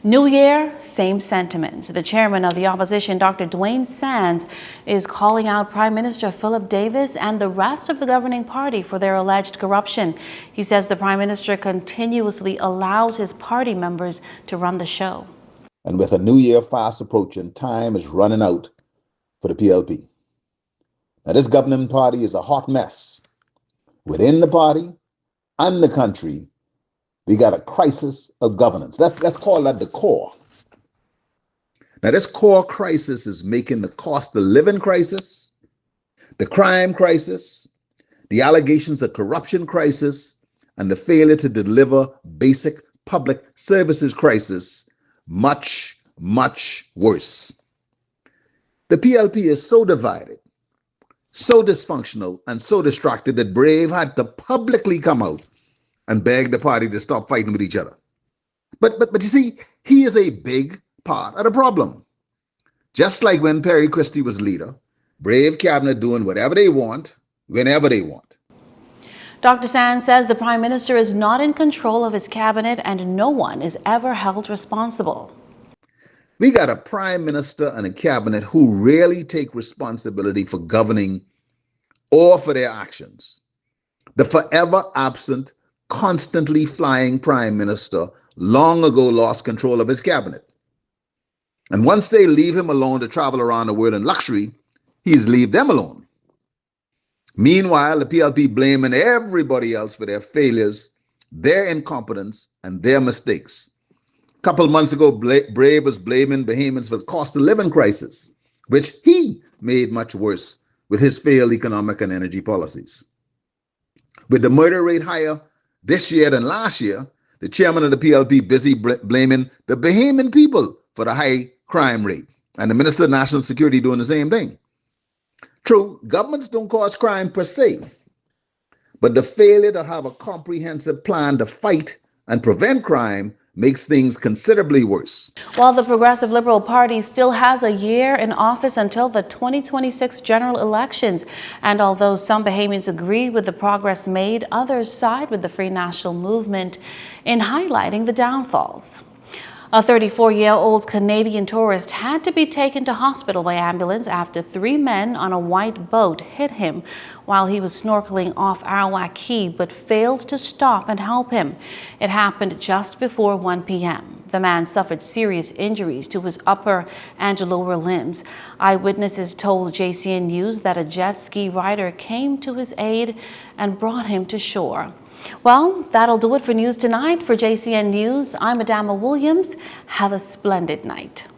New year, same sentiments. The chairman of the opposition, Dr. Dwayne Sands, is calling out Prime Minister Philip Davis and the rest of the governing party for their alleged corruption. He says the Prime Minister continuously allows his party members to run the show. And with a new year fast approaching, time is running out for the PLP. Now, this governing party is a hot mess. Within the party and the country, we got a crisis of governance. Let's call that the core. Now, this core crisis is making the cost of living crisis, the crime crisis, the allegations of corruption crisis, and the failure to deliver basic public services crisis much, much worse. The PLP is so divided, so dysfunctional, and so distracted that Brave had to publicly come out and beg the party to stop fighting with each other. But you see, he is a big part of the problem. Just like when Perry Christie was leader, Brave cabinet doing whatever they want, whenever they want. Dr. Sands says the Prime Minister is not in control of his cabinet and no one is ever held responsible. We got a Prime Minister and a cabinet who rarely take responsibility for governing or for their actions. The forever absent, constantly flying Prime Minister long ago lost control of his cabinet. And once they leave him alone to travel around the world in luxury, he's leave them alone. Meanwhile, the PLP blaming everybody else for their failures, their incompetence, and their mistakes. A couple months ago, Brave was blaming Bahamians for the cost of living crisis, which he made much worse with his failed economic and energy policies. With the murder rate higher this year than last year, the chairman of the PLP busy blaming the Bahamian people for the high crime rate, and the Minister of National Security doing the same thing. True, governments don't cause crime per se, but the failure to have a comprehensive plan to fight and prevent crime makes things considerably worse. While the Progressive Liberal Party still has a year in office until the 2026 general elections, and although some Bahamians agree with the progress made, others side with the Free National Movement in highlighting the downfalls. A 34-year-old Canadian tourist had to be taken to hospital by ambulance after 3 men on a white boat hit him while he was snorkeling off Arawak Key but failed to stop and help him. It happened just before 1 p.m. The man suffered serious injuries to his upper and lower limbs. Eyewitnesses told Jcn News that a jet ski rider came to his aid and brought him to shore. Well, that'll do it for news tonight. For Jcn News, I'm Adama Williams. Have a splendid night.